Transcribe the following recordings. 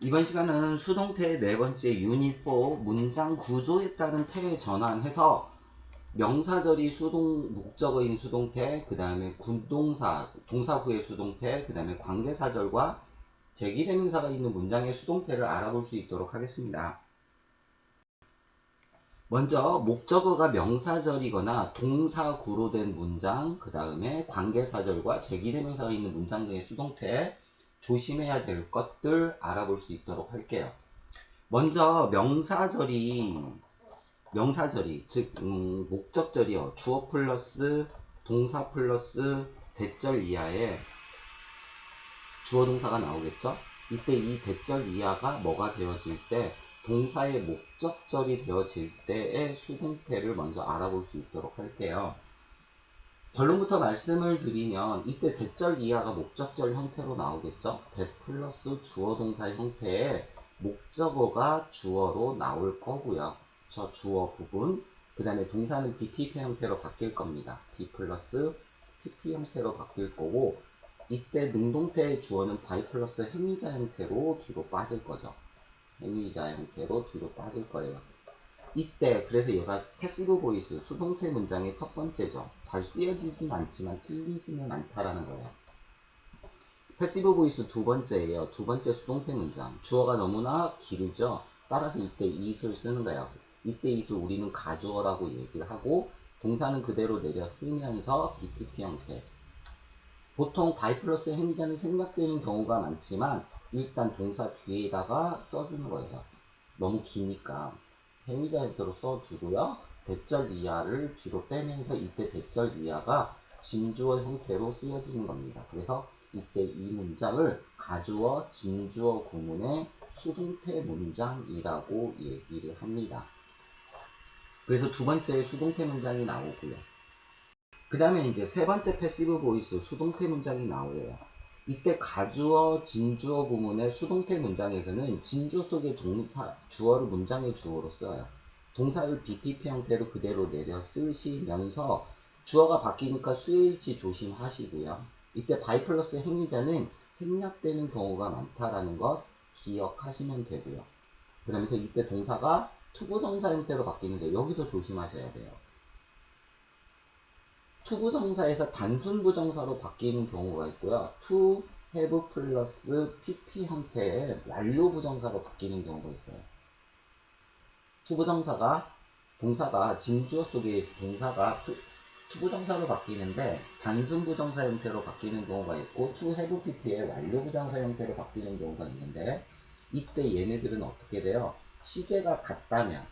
이번 시간은 수동태의 네 번째 유닛 4 문장 구조에 따른 태에 전환해서 명사절이 목적어인 수동태, 그 다음에 군동사, 동사 후의 수동태, 그 다음에 관계사절과 제기대명사가 있는 문장의 수동태를 알아볼 수 있도록 하겠습니다. 먼저 목적어가 명사절이거나 동사구로 된 문장, 그 다음에 관계사절과 제기대명사가 있는 문장 등의 수동태, 조심해야 될 것들 알아볼 수 있도록 할게요. 먼저 명사절이 즉 목적절이요. 주어 플러스 동사 플러스 대절 이하에 주어 동사가 나오겠죠. 이때 이 대절 이하가 뭐가 되어질 때 동사의 목적절이 되어질 때의 수동태를 먼저 알아볼 수 있도록 할게요. 결론부터 말씀을 드리면 이때 대절 이하가 목적절 형태로 나오겠죠. 대 플러스 주어 동사 형태의 목적어가 주어로 나올 거고요. 저 주어 부분, 그 다음에 동사는 BPP 형태로 바뀔 겁니다. B 플러스 PP 형태로 바뀔 거고, 이때 능동태의 주어는 바이 플러스 행위자 형태로 뒤로 빠질 거죠. 행위자 형태로 뒤로 빠질 거예요. 이때 그래서 얘가 패시브 보이스 수동태 문장의 첫 번째죠. 잘 쓰여지진 않지만 틀리지는 않다라는 거예요. 패시브 보이스 두 번째예요. 두 번째 수동태 문장. 주어가 너무나 길죠. 따라서 이때 it을 쓰는 거예요. 이때 it을 우리는 가주어라고 얘기를 하고 동사는 그대로 내려 쓰면서 BPP 형태. 보통 바이 플러스 행위자는 생략되는 경우가 많지만 일단 동사 뒤에다가 써주는 거예요. 너무 기니까. 행위자 형태로 써주고요. 대절 이하를 뒤로 빼면서 이때 대절 이하가 진주어 형태로 쓰여지는 겁니다. 그래서 이때 이 문장을 가주어, 진주어 구문의 수동태 문장이라고 얘기를 합니다. 그래서 두 번째 수동태 문장이 나오고요. 그 다음에 이제 세 번째 패시브 보이스 수동태 문장이 나오래요. 이때 가주어, 진주어 구문의 수동태 문장에서는 진주 속의 동사, 주어를 문장의 주어로 써요. 동사를 BPP 형태로 그대로 내려 쓰시면서 주어가 바뀌니까 수일치 조심하시고요. 이때 바이 플러스 행위자는 생략되는 경우가 많다라는 것 기억하시면 되고요. 그러면서 이때 동사가 투부정사 형태로 바뀌는데 여기서 조심하셔야 돼요. 투부정사에서 단순부정사로 바뀌는 경우가 있고요. to, have 플러스 pp 형태의 완료부정사로 바뀌는 경우가 있어요. 투부정사가 동사가 진주어 속의 동사가 투부정사로 바뀌는데 단순부정사 형태로 바뀌는 경우가 있고 to have pp의 완료부정사 형태로 바뀌는 경우가 있는데 이때 얘네들은 어떻게 돼요? 시제가 같다면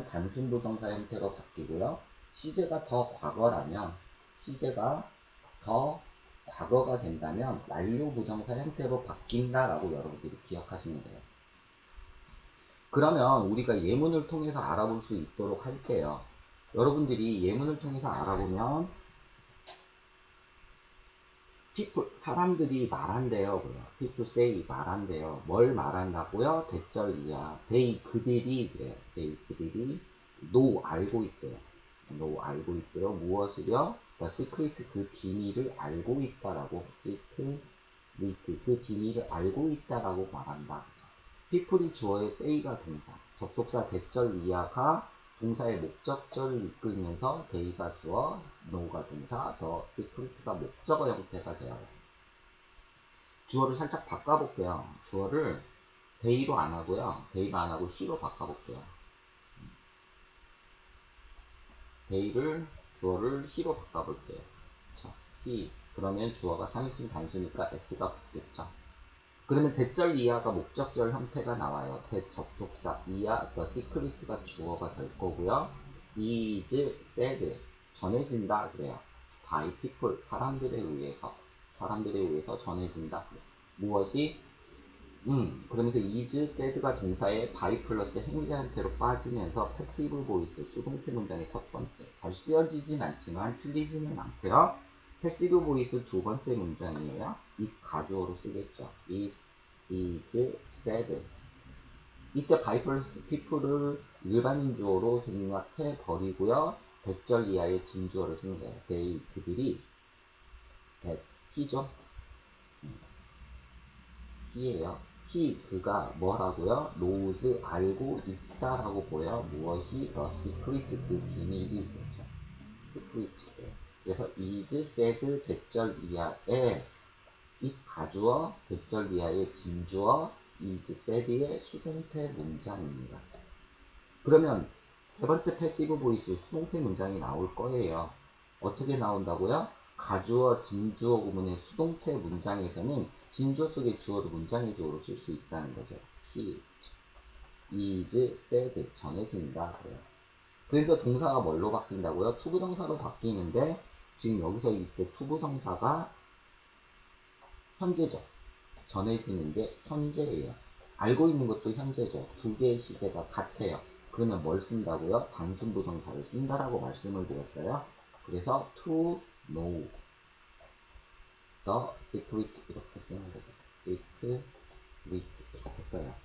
단순부정사 형태로 바뀌고요. 시제가 더 과거가 된다면 완료부정사 형태로 바뀐다라고 여러분들이 기억하시면 돼요. 그러면 우리가 예문을 통해서 알아볼 수 있도록 할게요. 여러분들이 예문을 통해서 알아보면 사람들이 말한대요. people say 말한대요. 뭘 말한다고요? 대절 이하. they 그들이 그래요. they 그들이 know 알고 있대요. know 알고 있대요. 무엇을요? the secret 그 비밀을 알고 있다라고 secret 그 비밀을 알고 있다라고 말한다. people이 주어의 say가 동사, 접속사 대절 이하가 동사의 목적절을 이끌면서 they가 주어, know가 동사, the secret가 목적어 형태가 되어요. 주어를 살짝 바꿔볼게요. 주어를 they로 안 하고요. they로 안 하고 he로 바꿔볼게요. 주어를 he로 바꿔볼게요. 자, he. 그러면 주어가 3인칭 단수니까 s가 붙겠죠. 그러면 대절 이하가 목적절 형태가 나와요. 대접속사 이하 the secret가 주어가 될 거고요. is said 전해진다 그래요. by people 사람들에 의해서 전해진다. 무엇이? 그러면서 is said가 동사의 by 플러스 행위자 형태로 빠지면서 패시브 보이스 수동태 문장의 첫 번째. 잘 쓰여지진 않지만 틀리지는 않고요. 패시브 보이스 두 번째 문장이에요. 이 가주어로 쓰겠죠. is said. 이때 by 플러스 people을 일반인 주어로 생략해 버리고요. 대절 이하의 진주어를 쓰는 거예요. they 그들이 that he죠. he예요. he 그가 뭐라고요? knows 알고 있다라고 보여. 무엇이? the secret 그 비밀이 그렇죠. secret. 그래서 is said 대절 이하에 it 가주어 대절 이하의 진주어 is said의 수동태 문장입니다. 그러면 세 번째 패시브 보이스 수동태 문장이 나올 거예요. 어떻게 나온다고요? 가주어, 진주어 구문의 수동태 문장에서는 진주어 속의 주어를 문장의 주어로 쓸 수 있다는 거죠. he is said 전해진다 그래요. 그래서 동사가 뭘로 바뀐다고요? 투부정사로 바뀌는데 지금 여기서 이때 투부정사가 현재죠. 전해지는 게 현재예요. 알고 있는 것도 현재죠. 두 개의 시제가 같아요. 그러면 뭘 쓴다고요? 단순 부정사를 쓴다라고 말씀을 드렸어요. 그래서 to know the secret 이렇게 쓰는 거죠. secret 이렇게 써요.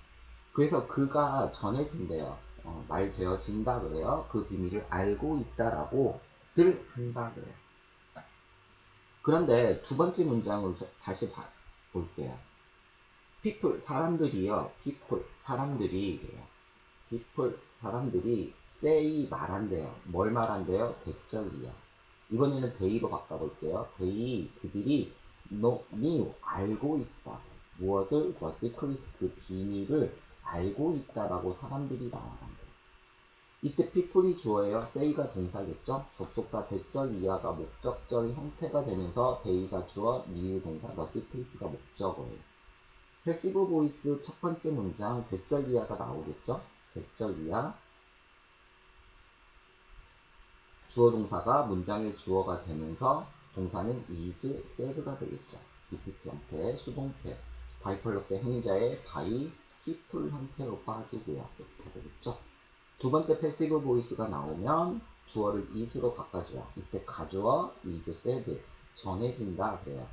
그래서 그가 전해진대요. 말되어진다 그래요. 그 비밀을 알고 있다라고 들 한다 그래요. 그런데 두 번째 문장을 다시 볼게요. people 사람들이요. people 사람들이 say 말한대요. 뭘 말한대요? 대절이요. 이번에는 they로 바꿔볼게요. they 그들이 knew 알고 있다. 무엇을? the secret 그 비밀을 알고 있다라고 사람들이 말한대요. 이때 people이 주어예요. say가 동사겠죠. 접속사 대절 이하가 목적절 형태가 되면서 they가 주어, knew 동사, the secret가 목적어예요. 패시브 보이스 첫 번째 문장 대절 이하가 나오겠죠? 대절 이하 주어 동사가 문장의 주어가 되면서 동사는 is, said가 되겠죠. BPP 형태, 수동태 by 플러스 행위자의 by, people 형태로 빠지고요. 이렇게 되겠죠. 두 번째 패시브 보이스가 나오면 주어를 is로 바꿔줘요. 이때 가주어 is said 전해진다 그래요.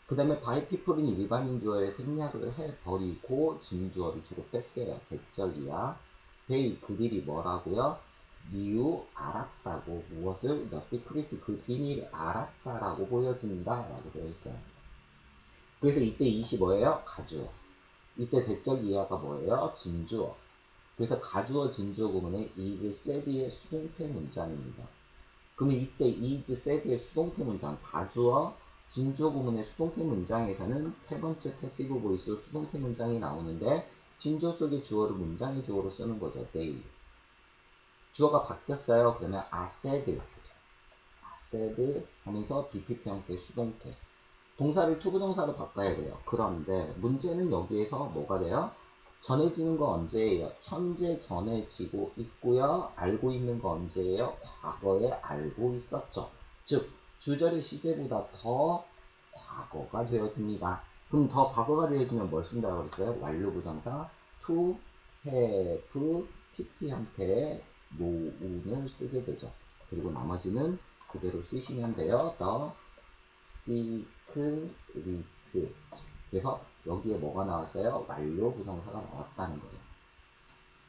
그 다음에 by people은 일반인 주어에 생략을 해버리고 진주어를 뒤로 뺄게요. 대절이야. they 그들이 뭐라고요? knew 알았다고 무엇을? the secret 그 비밀을 알았다라고 보여진다 라고 되어 있어요. 그래서 이때 이시 뭐예요? 가주어. 이때 대절 이하가 뭐예요? 진주어. 그래서 가주어 진주어 구문에 is said의 수동태 문장입니다. 그러면 이때 is said의 수동태 문장 가주어 진주어 구문의 수동태 문장에서는 세 번째 패시브 보이스 수동태 문장이 나오는데 진주어 속의 주어를 문장의 주어로 쓰는 거죠. they. 주어가 바뀌었어요. 그러면 are said 하면서 BPP 형태의 수동태. 동사를 투부정사로 바꿔야 돼요. 그런데 문제는 여기에서 뭐가 돼요? 전해지는 거 언제예요? 현재 전해지고 있고요. 알고 있는 거 언제예요? 과거에 알고 있었죠. 즉 주절의 시제보다 더 과거가 되어집니다. 그럼 더 과거가 되어지면 뭘 쓴다고 그랬어요? 완료부정사 to, have, pp 형태의 noun을 쓰게 되죠. 그리고 나머지는 그대로 쓰시면 돼요. the secret. 그래서 여기에 뭐가 나왔어요? 완료부정사가 나왔다는 거예요.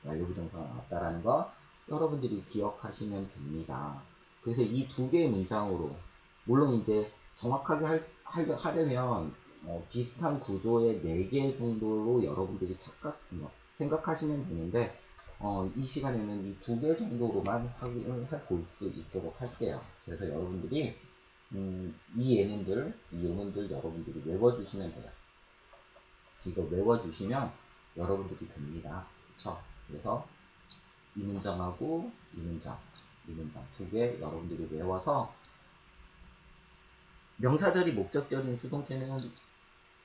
완료부정사가 나왔다라는 거 여러분들이 기억하시면 됩니다. 그래서 이 두 개의 문장으로 물론 이제 정확하게 하려면 비슷한 구조의 4개 정도로 여러분들이 생각하시면 되는데 이 시간에는 이 2개 정도로만 확인을 해볼 수 있도록 할게요. 그래서 여러분들이 이 예문들 여러분들이 외워주시면 돼요. 이거 외워주시면 여러분들이 됩니다. 그쵸? 그래서 이 문장하고 이 문장 두 개 여러분들이 외워서 명사절이 목적절인 수동태는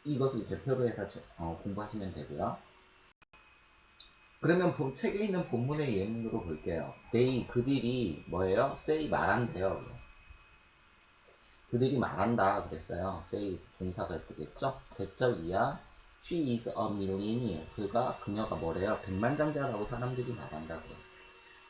이것을 대표로 해서 공부하시면 되고요. 그러면 책에 있는 본문의 예문으로 볼게요. they 그들이 뭐예요? say 말한대요. 그들이 말한다 그랬어요. say 동사가 되겠죠? 대절 이하 she is a millionaire. 그녀가 뭐래요? 백만장자라고 사람들이 말한다고요.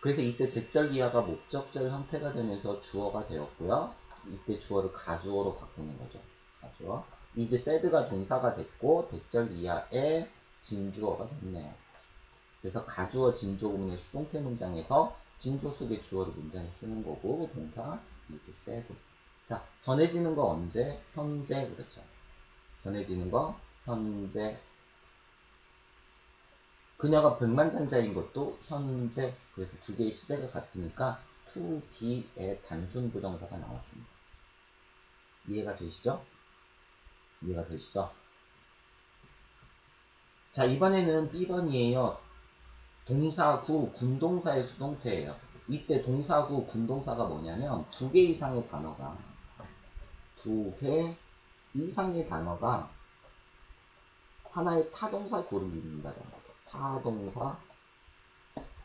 그래서 이때 대절 이하가 목적절 형태가 되면서 주어가 되었고요. 이때 주어를 가주어로 바꾸는 거죠. 가주어. is said가 동사가 됐고 대절 이하에 진주어가 됐네요. 그래서 가주어 진주어 구문의 수동태 문장에서 진주어 속의 주어를 문장에 쓰는 거고 동사 is said. 자, 전해지는 거 언제? 현재 그랬죠. 전해지는 거 현재. 그녀가 백만장자인 것도 현재. 그래서 두 개의 시제가 같으니까 to be의 단순 부정사가 나왔습니다. 이해가 되시죠? 이해가 되시죠? 자, 이번에는 B번이에요. 동사구 군동사의 수동태예요. 이때 동사구 군동사가 뭐냐면 두 개 이상의 단어가 하나의 타동사 구를 이룬다는 거죠. 타동사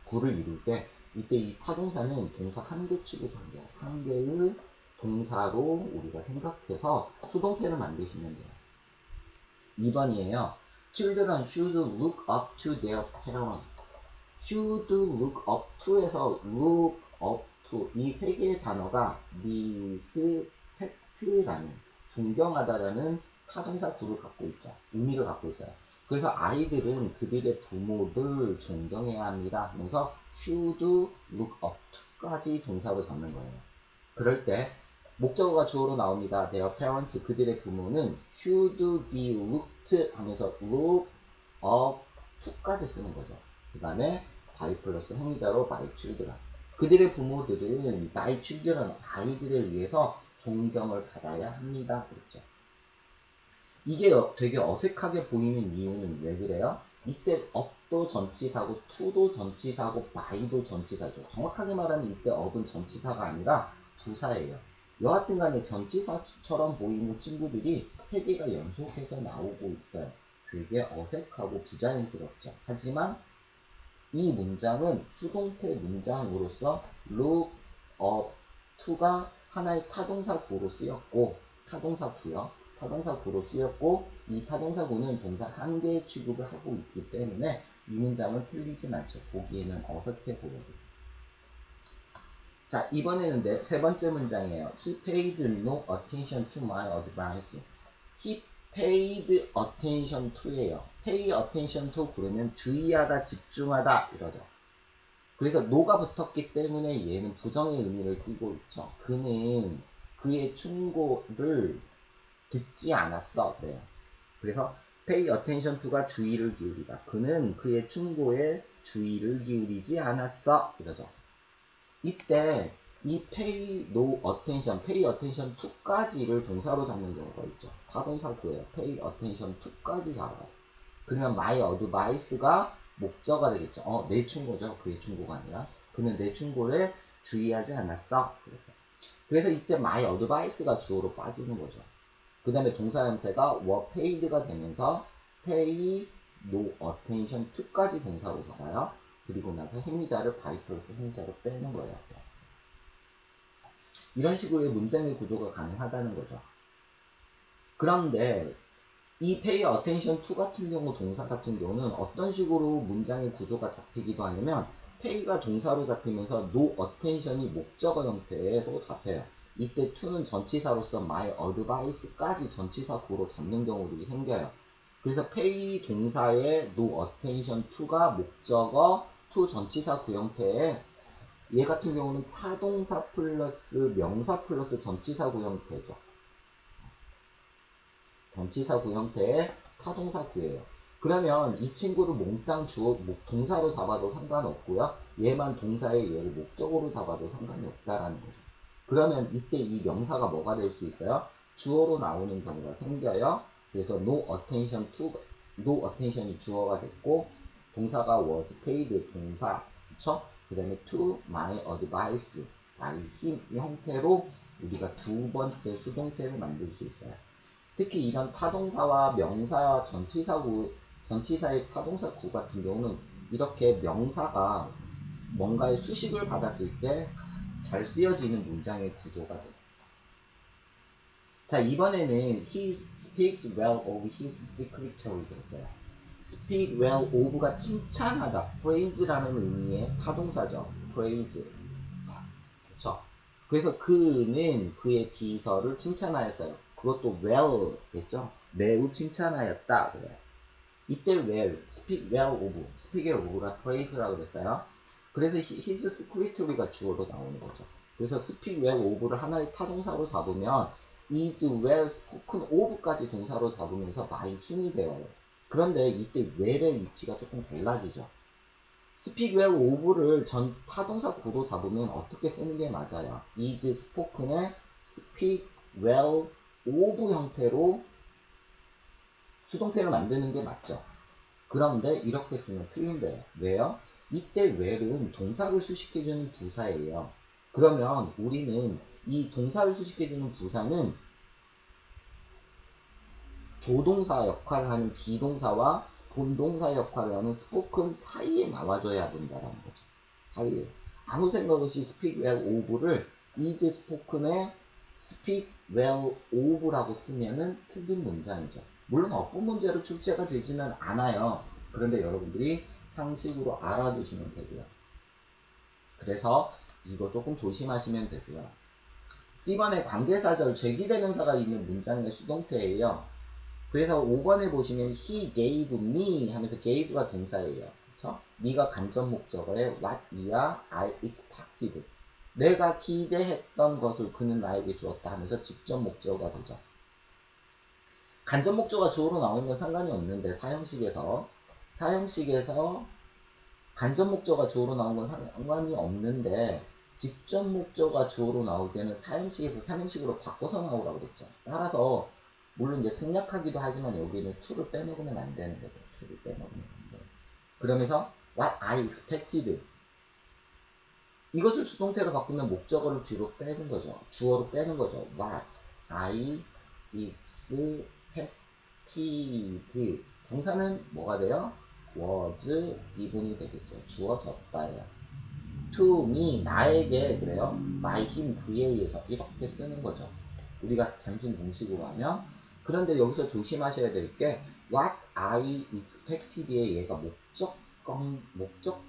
구를 이룰 때 이때 이 타동사는 동사 한 개 취급한 한 개의 동사로 우리가 생각해서 수동태를 만드시면 돼요. 2번이에요. Children should look up to their parents. should look up to에서 look up to 이 세 개의 단어가 respect라는 존경하다라는 타동사 구를 갖고 있죠. 의미를 갖고 있어요. 그래서 아이들은 그들의 부모를 존경해야 합니다 하면서 should look up to까지 동사로 잡는 거예요. 그럴 때 목적어가 주어로 나옵니다. Their parents, 그들의 부모는 should be looked 하면서 look up to까지 쓰는 거죠. 그 다음에 by 플러스 행위자로 by children. 그들의 부모들은 by children, 아이들에 의해서 존경을 받아야 합니다. 그렇죠. 이게 되게 어색하게 보이는 이유는 왜 그래요? 이때 up도 전치사고 to도 전치사고 by도 전치사죠. 정확하게 말하면 이때 up은 전치사가 아니라 부사예요. 여하튼 간에 전치사처럼 보이는 친구들이 세 개가 연속해서 나오고 있어요. 되게 어색하고 부자연스럽죠. 하지만 이 문장은 수동태 문장으로서 look up to가 하나의 타동사구로 쓰였고, 타동사구로 쓰였고, 이 타동사구는 동사 한 개의 취급을 하고 있기 때문에 이 문장은 틀리진 않죠. 보기에는 어색해 보여도. 자, 이번에는 세 번째 문장이에요. He paid no attention to my advice. He paid attention to예요. pay attention to 그러면 주의하다, 집중하다 이러죠. 그래서 no가 붙었기 때문에 얘는 부정의 의미를 띠고 있죠. 그는 그의 충고를 듣지 않았어. 그래요. 그래서 pay attention to가 주의를 기울이다. 그는 그의 충고에 주의를 기울이지 않았어. 이러죠. 이때 이 pay no attention, pay attention to까지를 동사로 잡는 경우가 있죠. 타동사 구예요. pay attention to까지 잡아요. 그러면 my advice가 목적어가 되겠죠. 내 충고죠. 그의 충고가 아니라. 그는 내 충고를 주의하지 않았어. 그래서 이때 my advice가 주어로 빠지는 거죠. 그 다음에 동사 형태가 were paid가 되면서 pay no attention to까지 동사로 잡아요. 그리고 나서 행위자를 by 플러스 행위자로 빼는 거예요. 이런 식으로의 문장의 구조가 가능하다는 거죠. 그런데 이 pay attention to 같은 경우, 동사 같은 경우는 어떤 식으로 문장의 구조가 잡히기도 하냐면 pay가 동사로 잡히면서 no attention이 목적어 형태로 잡혀요. 이때 to는 전치사로서 my advice까지 전치사 구로 잡는 경우들이 생겨요. 그래서 pay 동사의 no attention to가 목적어 to 전치사 구 형태에, 얘 같은 경우는 타동사 플러스 명사 플러스 전치사 구 형태죠. 전치사 구 형태의 타동사 구예요. 그러면 이 친구를 몽땅 동사로 잡아도 상관없고요. 얘만 동사의 얘를 목적으로 잡아도 상관이 없다라는 거죠. 그러면 이때 이 명사가 뭐가 될 수 있어요? 주어로 나오는 경우가 생겨요. 그래서 no attention이 주어가 됐고, 동사가 was paid 동사, 그쵸? 그 다음에 to my advice, by him 이 형태로 우리가 두 번째 수동태를 만들 수 있어요. 특히 이런 타동사와 명사, 전치사의 타동사 구 같은 경우는 이렇게 명사가 뭔가의 수식을 받았을 때 잘 쓰여지는 문장의 구조가 돼요. 자, 이번에는 he speaks well of his secretary 됐어요. speak well of가 칭찬하다, praise라는 의미의 타동사죠. praise. 그쵸? 그래서 그는 그의 비서를 칭찬하였어요. 그것도 well 겠죠? 매우 칭찬하였다. 그래요. 이때 well, speak well of, speak well of가 praise라고 그랬어요. 그래서 his secretary가 주어로 나오는 거죠. 그래서 speak well of를 하나의 타동사로 잡으면 is well spoken of까지 동사로 잡으면서 by 힘이 되어요. 그런데 이때 where의 위치가 조금 달라지죠. speak well of를 전 타동사 구로 잡으면 어떻게 쓰는 게 맞아요? is spoken의 speak well of 형태로 수동태를 만드는 게 맞죠. 그런데 이렇게 쓰면 틀린데요. 왜요? 이때 well은 동사를 수식해주는 부사예요. 그러면 우리는 이 동사를 수식해주는 부사는 조동사 역할을 하는 비동사와 본동사 역할을 하는 spoken 사이에 나와줘야 된다는 거죠. 사이에. 아무 생각 없이 speak well of를 is spoken에 speak well of라고 쓰면은 틀린 문장이죠. 물론 어법 문제로 출제가 되지는 않아요. 그런데 여러분들이 상식으로 알아두시면 되고요. 그래서 이거 조금 조심하시면 되고요. C번에 관계사절 제기대명사가 있는 문장의 수동태예요. 그래서 5번에 보시면 he gave me 하면서 gave가 동사예요. 그쵸? me가 간접 목적어에 what 이야 I expected. 내가 기대했던 것을 그는 나에게 주었다 하면서 직접 목적어가 되죠. 간접 목적어가 주어로 나오는 건 상관이 없는데 사형식에서 간접 목적어가 주어로 나오는 건 상관이 없는데 직접 목적어가 주어로 나올 때는 사형식에서 삼형식으로 바꿔서 나오라고 그랬죠. 따라서 물론 이제 생략하기도 하지만 여기는 to를 빼먹으면 안 되는 거죠. to를 빼먹으면 안 돼요. 그러면서 what I expected 이것을 수동태로 바꾸면 목적어를 뒤로 빼는 거죠. 주어로 빼는 거죠. what I expected 동사는 뭐가 돼요? was given이 되겠죠. 주어졌다예요. to me 나에게 그래요. by him 그에 의해서 이렇게 쓰는 거죠. 우리가 단순 공식으로 하면. 그런데 여기서 조심하셔야 될 게 what I expected의 얘가 목적격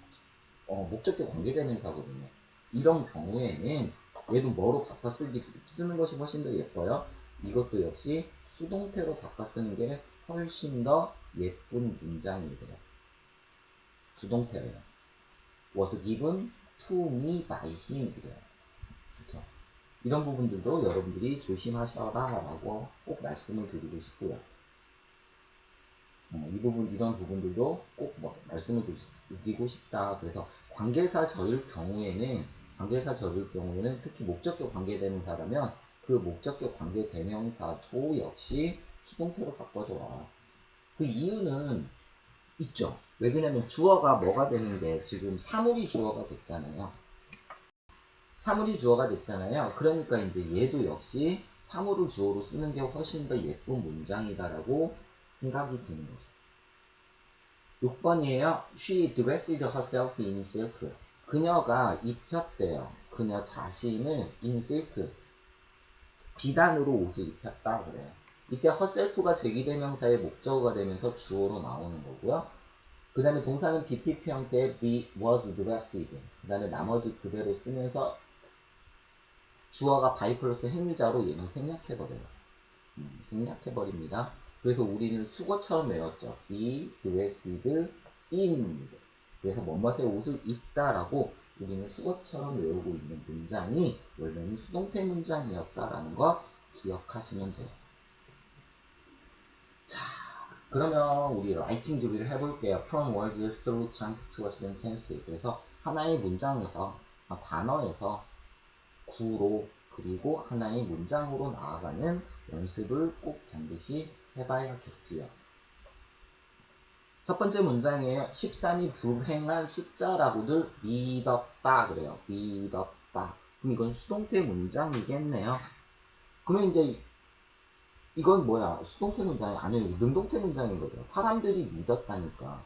관계대명사거든요. 이런 경우에는 얘도 뭐로 바꿔 쓰는 것이 훨씬 더 예뻐요. 이것도 역시 수동태로 바꿔 쓰는 게 훨씬 더 예쁜 문장이래요. 수동태래요. was given to me by him 이래요. 그쵸? 이런 부분들도 여러분들이 조심하셔라 라고 꼭 말씀을 드리고 싶고요. 이런 부분들도 꼭 말씀을 드리고 싶다. 그래서 관계사절일 경우에는 특히 목적격 관계대명사라면 그 목적격 관계대명사도 역시 수동태로 바꿔줘라. 그 이유는 있죠. 왜 그러냐면 주어가 뭐가 되는 게 지금 사물이 주어가 됐잖아요. 그러니까 이제 얘도 역시 사물을 주어로 쓰는 게 훨씬 더 예쁜 문장이다라고 생각이 드는 거죠. 6번이에요. She dressed herself in silk. 그녀가 입혔대요. 그녀 자신을 in silk. 비단으로 옷을 입혔다 그래요. 이때 herself가 제기대명사의 목적어가 되면서 주어로 나오는 거고요. 그 다음에 동사는 BPP 형태의 be was dressed. 그 다음에 나머지 그대로 쓰면서 주어가 by 플러스 행위자로 얘는 생략해버려요. 생략해버립니다. 그래서 우리는 수거처럼 외웠죠. be dressed in. 그래서 뭐뭐의 옷을 입다라고 우리는 수거처럼 외우고 있는 문장이 원래는 수동태 문장이었다라는 거 기억하시면 돼요. 자, 그러면 우리 라이팅 준비를 해볼게요. From words through chunk to a sentence. 그래서 하나의 문장에서 단어에서 구로 그리고 하나의 문장으로 나아가는 연습을 꼭 반드시 해봐야겠지요. 첫 번째 문장이에요. 13이 불행한 숫자라고들 믿었다 그래요. 믿었다. 그럼 이건 수동태 문장이겠네요. 그러면 이제 이건 뭐야? 수동태 문장이 아니에요. 능동태 문장인 거죠. 사람들이 믿었다니까.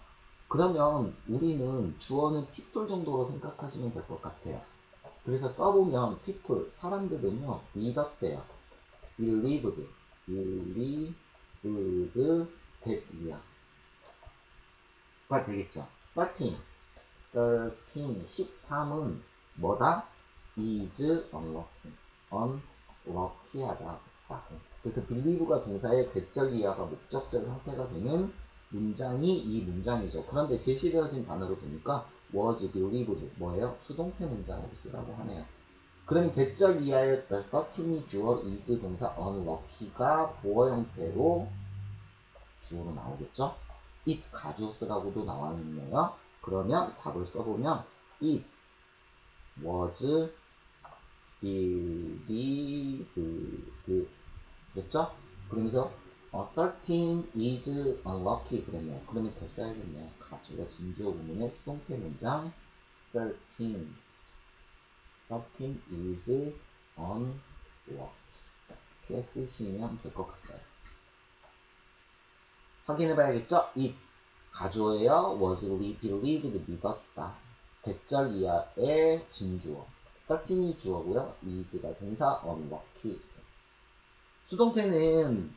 그러면 우리는 주어는 people 정도로 생각하시면 될 것 같아요. 그래서 써보면 people, 사람들은요, 믿었대요. believed that이야. 가 되겠죠. 13, 13은 뭐다? is unlucky하다. 그래서 believe가 동사의 대절 이하가 목적절 형태가 되는 문장이 이 문장이죠. 그런데 제시되어진 단어를 보니까 was believed 뭐예요? 수동태 문장으로 쓰라고 하네요. 그럼 대절 이하의 13이 주어, is 동사 unlucky가 보어 형태로 주어로 나오겠죠? it 가주어스라고도 나와 있네요. 그러면 답을 써보면 it was believed 그랬죠? 그러면서 13 is unlucky 그랬네요. 그러면 됐어야겠네요. 가주어 진주어 구문의 수동태 문장 13 is unlucky 이렇게 쓰시면 될 것 같아요. 확인해 봐야겠죠? it 가주어예요. was believed 믿었다. 대절 이하의 진주어 13이 주어고요. is가 동사 unlucky 수동태는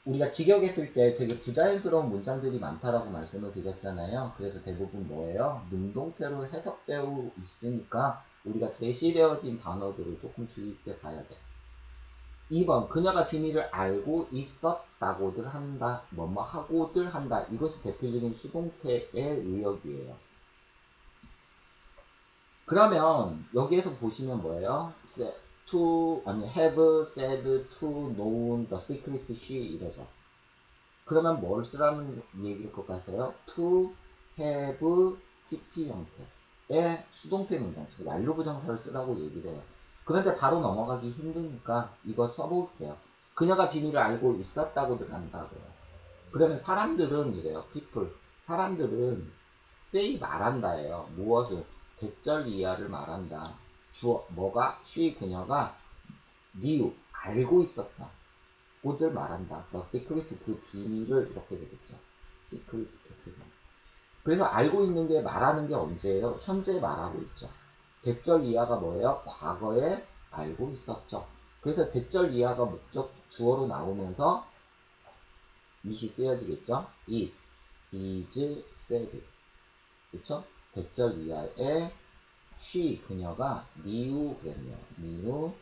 우리가 직역했을 때 되게 부자연스러운 문장들이 많다라고 말씀을 드렸잖아요. 그래서 대부분 뭐예요? 능동태로 해석되어 있으니까 우리가 제시되어진 단어들을 조금 주의 있게 봐야 돼. 2번 그녀가 비밀을 알고 있었다고들 한다. 뭐뭐 하고들 한다. 이것이 대표적인 수동태의 의역이에요. 그러면 여기에서 보시면 뭐예요? have said to known the secret she 이러죠. 그러면 뭘 쓰라는 얘기일 것 같아요? to have pp 형태의 수동태 문장, 즉 완료부정사를 쓰라고 얘기를 해요. 그런데 바로 넘어가기 힘드니까 이거 써볼게요. 그녀가 비밀을 알고 있었다고들 한다고요. 그러면 사람들은 이래요. people. 사람들은 say 말한다예요. 무엇을? 대절 이하를 말한다. 주어 뭐가? she 그녀가 knew 알고 있었다. 고들 말한다. The secret 그 비밀을 이렇게 되겠죠. secret 이렇게. 그래서 알고 있는 게 말하는 게 언제예요? 현재 말하고 있죠. 대절 이하가 뭐예요? 과거에 알고 있었죠. 그래서 대절 이하가 목적 주어로 나오면서 it이 쓰여지겠죠. it is said. 그쵸? 대절 이하에 she 그녀가 knew 그랬네요. knew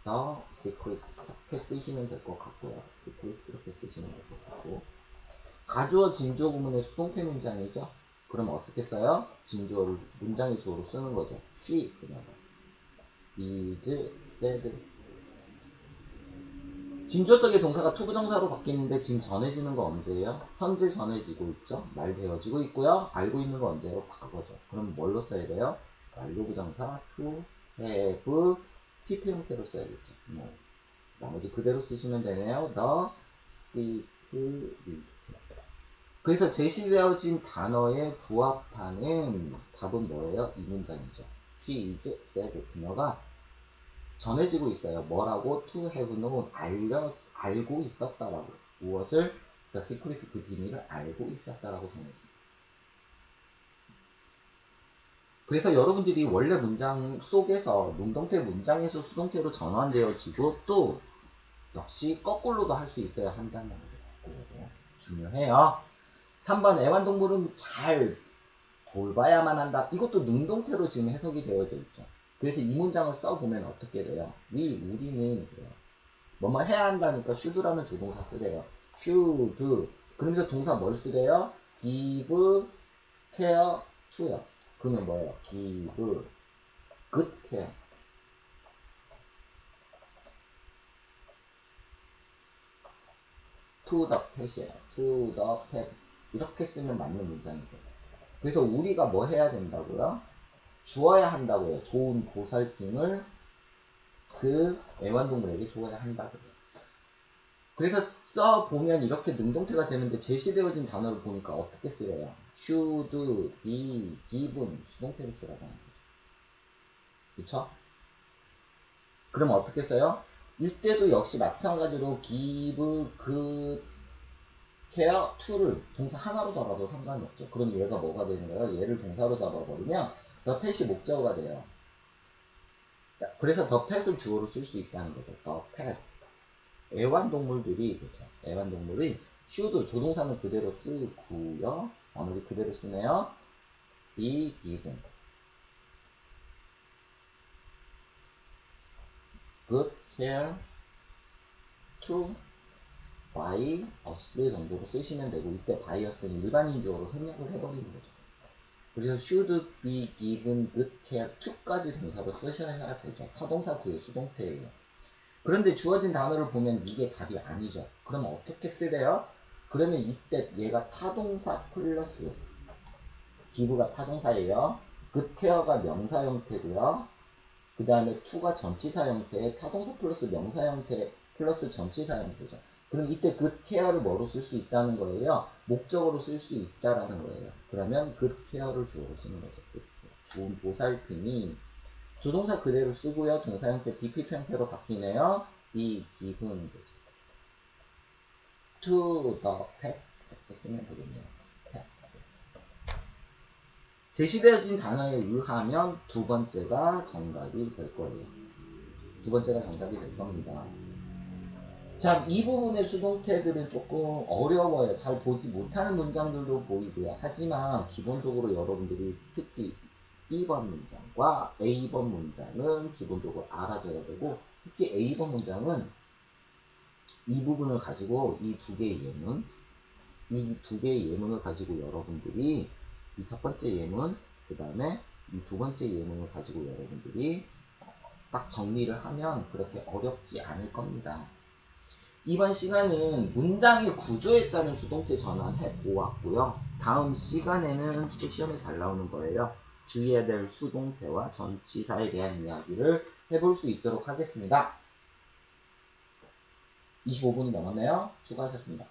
the secret 이렇게 쓰시면 될 것 같고요. secret 이렇게 쓰시면 될 것 같고 가주어 진주어 구문의 수동태 문장이죠. 그러면 어떻게 써요? 진주어를 문장의 주어로 쓰는 거죠. she 그녀가 is said 진주어 속의 동사가 투부정사로 바뀌는데 지금 전해지는 거 언제예요? 현재 전해지고 있죠. 말 되어지고 있고요. 알고 있는 거 언제예요? 과거죠. 그럼 뭘로 써야 돼요? 완료부정사 to have pp 형태로 써야겠죠. 뭐 나머지 그대로 쓰시면 되네요. the secret 그래서 제시되어진 단어에 부합하는 답은 뭐예요? 이 문장이죠. She is said. 그녀가 전해지고 있어요. 뭐라고? To have known. 알고 있었다라고. 무엇을? The secret 그 비밀을 알고 있었다라고 전해집니다. 그래서 여러분들이 원래 문장 속에서 능동태 문장에서 수동태로 전환되어지고 또 역시 거꾸로도 할 수 있어야 한다는 거죠. 중요해요. 3번 애완동물은 잘 돌봐야만 한다. 이것도 능동태로 지금 해석이 되어져 있죠. 그래서 이 문장을 써보면 어떻게 돼요? 우리는 그래요. 뭐뭐 해야 한다니까 should라는 조동사 쓰래요. should. 그러면서 동사 뭘 쓰래요? give care to요. 그러면 뭐예요? give good care. to the pet이에요. to the pet. 이렇게 쓰면 맞는 문장이에요. 그래서 우리가 뭐 해야 된다고요? 주어야 한다고요. 좋은 보살핌을 그 애완동물에게 주어야 한다고요. 그래서 써보면 이렇게 능동태가 되는데 제시되어진 단어를 보니까 어떻게 쓰래요? should, be, given 수동태로 쓰라고 하는 거죠. 그쵸? 그럼 어떻게 써요? 이때도 역시 마찬가지로 give, good, care, to를 동사 하나로 잡아도 상관이 없죠. 그럼 얘가 뭐가 되는 거예요? 얘를 동사로 잡아버리면 the pet이 목적어가 돼요. 그래서 the pet을 주어로 쓸 수 있다는 거죠. the pet. 애완동물들이, 그렇죠. 애완동물이 should 조동사는 그대로 쓰고요. 나머지 그대로 쓰네요. be given good care to by us 정도로 쓰시면 되고 이때 by us는 일반인 주어로 생략을 해버리는 거죠. 그래서 should be given good care to까지 동사로 쓰셔야 되죠. 타동사 구의 수동태예요. 그런데 주어진 단어를 보면 이게 답이 아니죠. 그럼 어떻게 쓰래요? 그러면 이때 얘가 타동사 플러스 give가 타동사예요. good care가 명사 형태고요. 그 다음에 to가 전치사 형태, 타동사 플러스 명사 형태 플러스 전치사 형태죠. 그럼 이때 good care를 뭐로 쓸 수 있다는 거예요? 목적으로 쓸 수 있다라는 거예요. 그러면 good care를 주어로 쓰는 거죠. good care. 좋은 보살핌이 조동사 그대로 쓰고요. 동사 형태 DP 형태로 바뀌네요. be given 거죠. to the pet 이렇게 쓰면 되겠네요. pet. 제시되어진 단어에 의하면 두 번째가 정답이 될 거예요. 두 번째가 정답이 될 겁니다. 자, 이 부분의 수동태들은 조금 어려워요. 잘 보지 못하는 문장들도 보이고요. 하지만 기본적으로 여러분들이 특히 2번 문장과 A번 문장은 기본적으로 알아둬야 되고, 특히 A번 문장은 이 부분을 가지고 이 두 개의 예문을 가지고 여러분들이 이 첫 번째 예문, 그 다음에 이 두 번째 예문을 가지고 여러분들이 딱 정리를 하면 그렇게 어렵지 않을 겁니다. 이번 시간은 문장의 구조에 따른 수동태 전환해 보았고요. 다음 시간에는 또 시험에 잘 나오는 거예요. 주의해야 될 수동태와 전치사에 대한 이야기를 해볼 수 있도록 하겠습니다. 25분이 넘었네요. 수고하셨습니다.